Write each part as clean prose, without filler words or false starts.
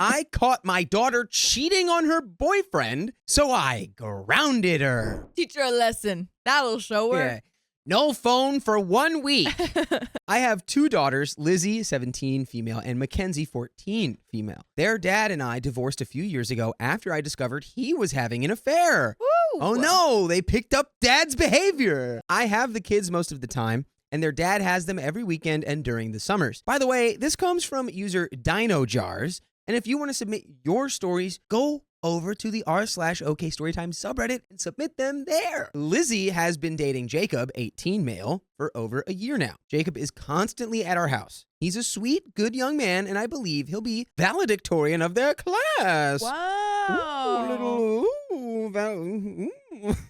I caught my daughter cheating on her boyfriend, so I grounded her. Teach her a lesson. That'll show her. Yeah. No phone for 1 week. I have 2 daughters, Lizzie, 17, female, and Mackenzie, 14, female. Their dad and I divorced a few years ago after I discovered he was having an affair. Woo! Oh no, they picked up dad's behavior. I have the kids most of the time, and their dad has them every weekend and during the summers. By the way, this comes from user Dino Jars, and if you want to submit your stories, go over to the r/OK Storytime subreddit and submit them there. Lizzie has been dating Jacob, 18 male, for over a year now. Jacob is constantly at our house. He's a sweet, good young man, and I believe he'll be valedictorian of their class. Wow.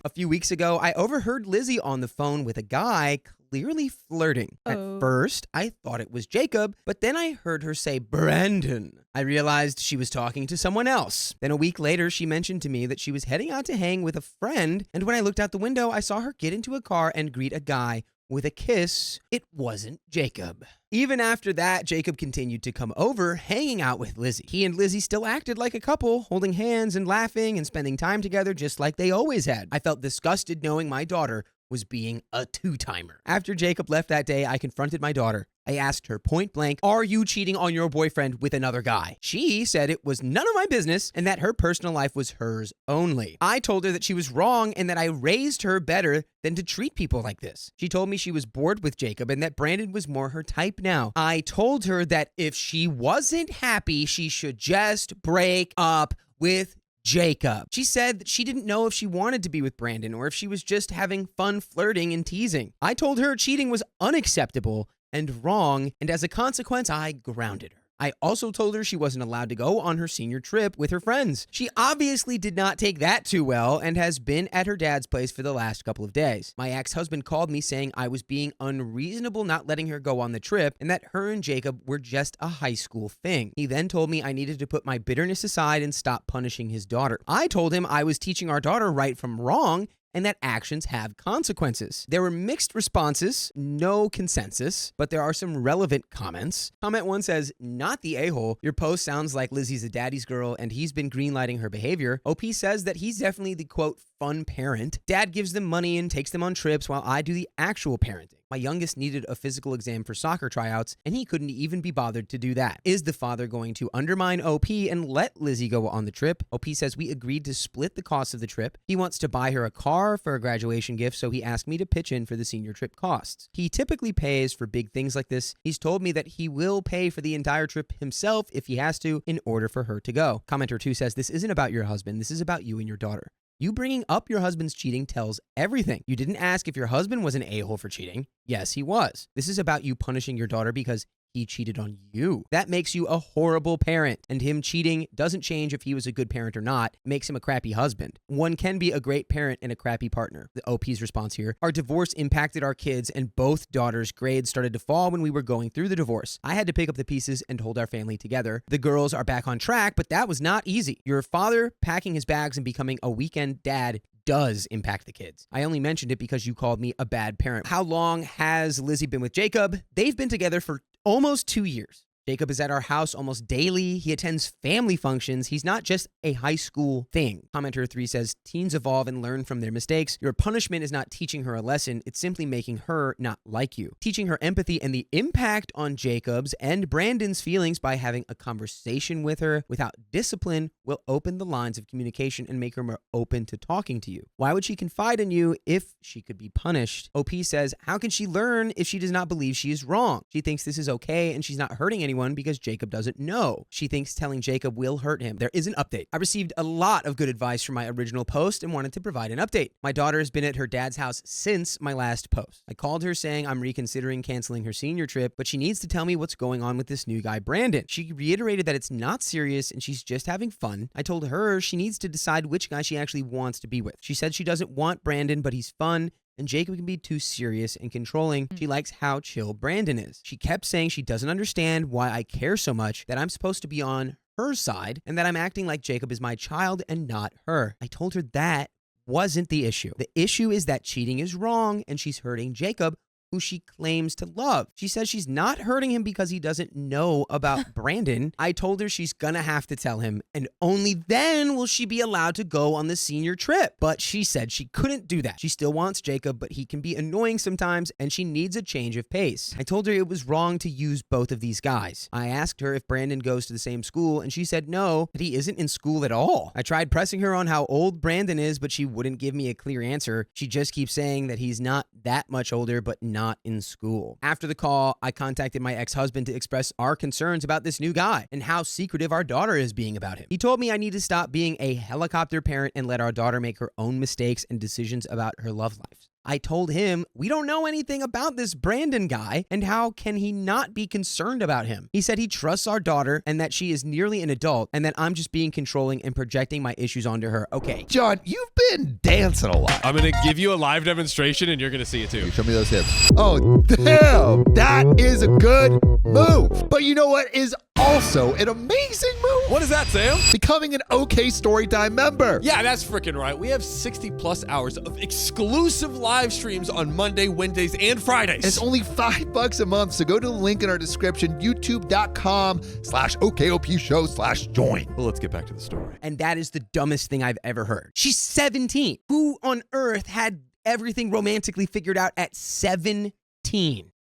A few weeks ago, I overheard Lizzie on the phone with a guy clearly flirting. At first, I thought it was Jacob, but then I heard her say Brandon. I realized she was talking to someone else. Then a week later, she mentioned to me that she was heading out to hang with a friend, and when I looked out the window, I saw her get into a car and greet a guy with a kiss. It wasn't Jacob. Even after that, Jacob continued to come over, hanging out with Lizzie. He and Lizzie still acted like a couple, holding hands and laughing and spending time together just like they always had. I felt disgusted knowing my daughter was being a two-timer. After Jacob left that day, I confronted my daughter. I asked her point blank, "Are you cheating on your boyfriend with another guy?" She said it was none of my business and that her personal life was hers only. I told her that she was wrong and that I raised her better than to treat people like this. She told me she was bored with Jacob and that Brandon was more her type now. I told her that if she wasn't happy, she should just break up with Jacob. She said that she didn't know if she wanted to be with Brandon or if she was just having fun flirting and teasing. I told her cheating was unacceptable and wrong, and as a consequence, I grounded her. I also told her she wasn't allowed to go on her senior trip with her friends. She obviously did not take that too well and has been at her dad's place for the last couple of days. My ex-husband called me saying I was being unreasonable not letting her go on the trip and that her and Jacob were just a high school thing. He then told me I needed to put my bitterness aside and stop punishing his daughter. I told him I was teaching our daughter right from wrong and that actions have consequences. There were mixed responses, no consensus, but there are some relevant comments. Comment 1 says, "Not the a-hole. Your post sounds like Lizzie's a daddy's girl and he's been greenlighting her behavior." OP says that he's definitely the, quote, fun parent. Dad gives them money and takes them on trips while I do the actual parenting. My youngest needed a physical exam for soccer tryouts, and he couldn't even be bothered to do that. Is the father going to undermine OP and let Lizzie go on the trip? OP says we agreed to split the cost of the trip. He wants to buy her a car for a graduation gift, so he asked me to pitch in for the senior trip costs. He typically pays for big things like this. He's told me that he will pay for the entire trip himself if he has to in order for her to go. Commenter 2 says, "This isn't about your husband. This is about you and your daughter. You bringing up your husband's cheating tells everything. You didn't ask if your husband was an a-hole for cheating. Yes, he was. This is about you punishing your daughter because he cheated on you. That makes you a horrible parent, and him cheating doesn't change if he was a good parent or not. It makes him a crappy husband. One can be a great parent and a crappy partner." The OP's response here, "Our divorce impacted our kids, and both daughters' grades started to fall when we were going through the divorce. I had to pick up the pieces and hold our family together. The girls are back on track, but that was not easy. Your father packing his bags and becoming a weekend dad does impact the kids. I only mentioned it because you called me a bad parent." How long has Lizzie been with Jacob? They've been together for almost 2 years. Jacob is at our house almost daily. He attends family functions. He's not just a high school thing. Commenter 3 says, "Teens evolve and learn from their mistakes. Your punishment is not teaching her a lesson. It's simply making her not like you. Teaching her empathy and the impact on Jacob's and Brandon's feelings by having a conversation with her without discipline will open the lines of communication and make her more open to talking to you. Why would she confide in you if she could be punished?" OP says, "How can she learn if she does not believe she is wrong? She thinks this is okay and she's not hurting anyone because Jacob doesn't know. She thinks telling Jacob will hurt him." There is an update. I received a lot of good advice from my original post and wanted to provide an update. My daughter has been at her dad's house since my last post. I called her saying I'm reconsidering canceling her senior trip, but she needs to tell me what's going on with this new guy, Brandon. She reiterated that it's not serious and she's just having fun. I told her she needs to decide which guy she actually wants to be with. She said she doesn't want Brandon, but he's fun, and Jacob can be too serious and controlling. She likes how chill Brandon is. She kept saying she doesn't understand why I care so much, that I'm supposed to be on her side, and that I'm acting like Jacob is my child and not her. I told her that wasn't the issue. The issue is that cheating is wrong and she's hurting Jacob who she claims to love. She says she's not hurting him because he doesn't know about Brandon. I told her she's gonna have to tell him, and only then will she be allowed to go on the senior trip. But she said she couldn't do that. She still wants Jacob, but he can be annoying sometimes, and she needs a change of pace. I told her it was wrong to use both of these guys. I asked her if Brandon goes to the same school, and she said no, that he isn't in school at all. I tried pressing her on how old Brandon is, but she wouldn't give me a clear answer. She just keeps saying that he's not that much older, but not in school. After the call, I contacted my ex-husband to express our concerns about this new guy and how secretive our daughter is being about him. He told me I need to stop being a helicopter parent and let our daughter make her own mistakes and decisions about her love life. I told him we don't know anything about this Brandon guy, and how can he not be concerned about him? He said he trusts our daughter and that she is nearly an adult, and that I'm just being controlling and projecting my issues onto her. Okay. John, you've been dancing a lot. I'm going to give you a live demonstration, and you're going to see it too. Show me those hips. Oh, damn. That is a good move. But you know what is also an amazing move? What is that, Sam? Becoming an OK Storytime member. Yeah, that's freaking right. We have 60 plus hours of exclusive live streams on Monday, Wednesdays, and Fridays. It's only $5 a month, so go to the link in our description, youtube.com/OKOP show/join. Well, let's get back to the story. And that is the dumbest thing I've ever heard. She's 17. Who on earth had everything romantically figured out at 17?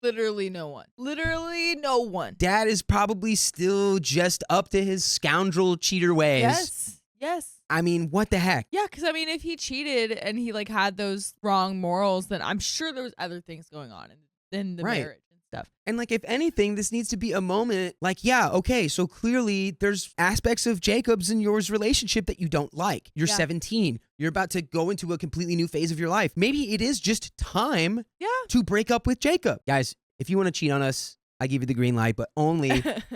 Literally no one. Literally no one. Dad is probably still just up to his scoundrel cheater ways. Yes. Yes. I mean, what the heck? Yeah, because I mean, if he cheated and he like had those wrong morals, then I'm sure there was other things going on in the marriage and stuff. And like, if anything, this needs to be a moment like, yeah, okay, so clearly there's aspects of Jacob's and yours relationship that you don't like. You're 17. You're about to go into a completely new phase of your life. Maybe it is just time to break up with Jacob. Guys, if you want to cheat on us, I give you the green light, but only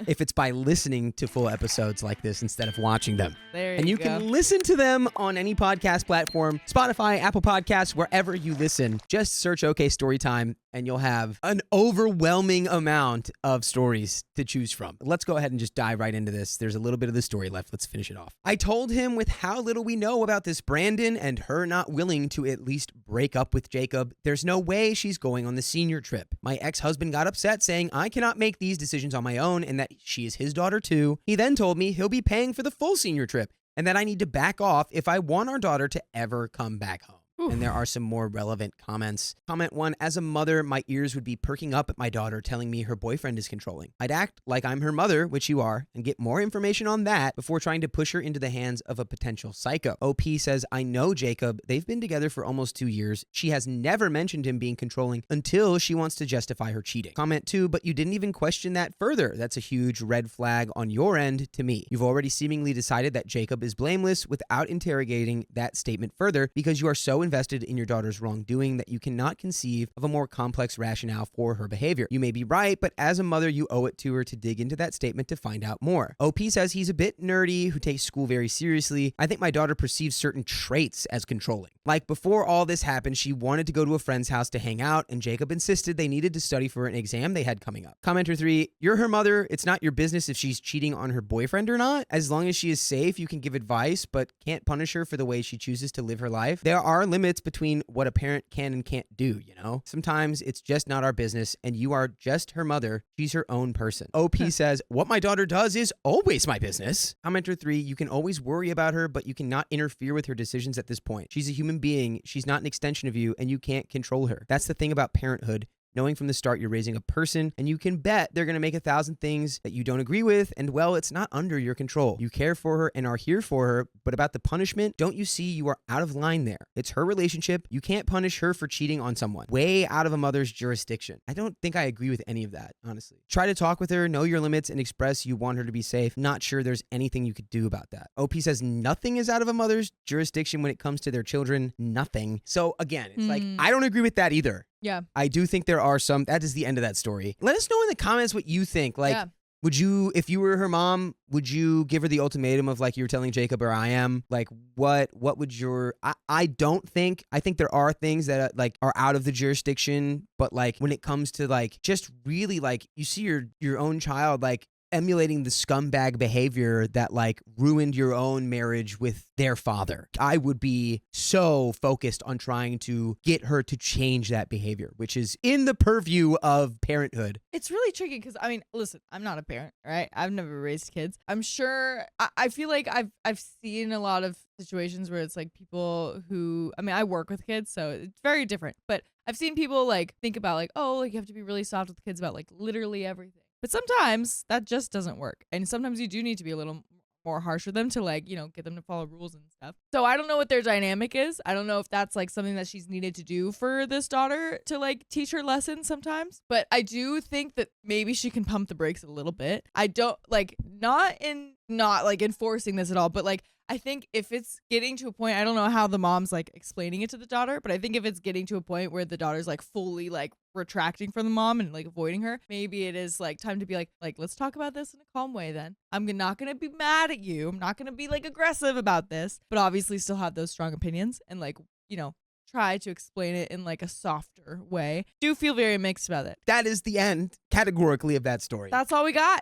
if it's by listening to full episodes like this instead of watching them. There you And you go. can listen to them on any podcast platform, Spotify, Apple Podcasts, wherever you listen. Just search OK Storytime, and you'll have an overwhelming amount of stories to choose from. Let's go ahead and just dive right into this. There's a little bit of the story left. Let's finish it off. I told him with how little we know about this Brandon and her not willing to at least break up with Jacob, there's no way she's going on the senior trip. My ex-husband got upset, saying I cannot make these decisions on my own and that she is his daughter too. He then told me he'll be paying for the full senior trip and that I need to back off if I want our daughter to ever come back home. And there are some more relevant comments. Comment 1, as a mother, my ears would be perking up at my daughter telling me her boyfriend is controlling. I'd act like I'm her mother, which you are, and get more information on that before trying to push her into the hands of a potential psycho. OP says, I know Jacob. They've been together for almost 2 years. She has never mentioned him being controlling until she wants to justify her cheating. Comment 2, but you didn't even question that further. That's a huge red flag on your end to me. You've already seemingly decided that Jacob is blameless without interrogating that statement further because you are so invested in your daughter's wrongdoing that you cannot conceive of a more complex rationale for her behavior. You may be right, but as a mother, you owe it to her to dig into that statement to find out more. OP says he's a bit nerdy, who takes school very seriously. I think my daughter perceives certain traits as controlling. Like before all this happened, she wanted to go to a friend's house to hang out, and Jacob insisted they needed to study for an exam they had coming up. Commenter 3, you're her mother. It's not your business if she's cheating on her boyfriend or not. As long as she is safe, you can give advice, but can't punish her for the way she chooses to live her life. There are limits between what a parent can and can't do, you know? Sometimes it's just not our business, and you are just her mother. She's her own person. OP says, what my daughter does is always my business. Commenter 3, you can always worry about her, but you cannot interfere with her decisions at this point. She's a human being. She's not an extension of you, and you can't control her. That's the thing about parenthood. Knowing from the start you're raising a person, and you can bet they're going to make 1,000 things that you don't agree with, and well, it's not under your control. You care for her and are here for her, but about the punishment, don't you see you are out of line there? It's her relationship. You can't punish her for cheating on someone. Way out of a mother's jurisdiction. I don't think I agree with any of that, honestly. Try to talk with her, know your limits, and express you want her to be safe. Not sure there's anything you could do about that. OP says nothing is out of a mother's jurisdiction when it comes to their children. Nothing. So again, it's like, I don't agree with that either. Yeah. I do think there are some. That is the end of that story. Let us know in the comments what you think. Like, would you, if you were her mom, would you give her the ultimatum of like you were telling Jacob or I am? Like, what would your? I don't think. I think there are things that like are out of the jurisdiction, but like when it comes to like just really like you see your own child like emulating the scumbag behavior that like ruined your own marriage with their father. I would be so focused on trying to get her to change that behavior, which is in the purview of parenthood. It's really tricky because, I mean, listen, I'm not a parent, right? I've never raised kids. I'm sure, I feel like I've seen a lot of situations where it's like people who, I mean, I work with kids, so it's very different, but I've seen people like think about like, oh, like you have to be really soft with kids about like literally everything. But sometimes that just doesn't work. And sometimes you do need to be a little more harsh with them to like, you know, get them to follow rules and stuff. So I don't know what their dynamic is. I don't know if that's like something that she's needed to do for this daughter to like teach her lessons sometimes. But I do think that maybe she can pump the brakes a little bit. I don't like not like enforcing this at all, but like I think if it's getting to a point, I don't know how the mom's like explaining it to the daughter, but I think if it's getting to a point where the daughter's like fully like retracting from the mom and like avoiding her, maybe it is like time to be like let's talk about this in a calm way then. I'm not going to be mad at you. I'm not going to be like aggressive about this, but obviously still have those strong opinions and like, you know, try to explain it in like a softer way. Do feel very mixed about it. That is the end categorically of that story. That's all we got.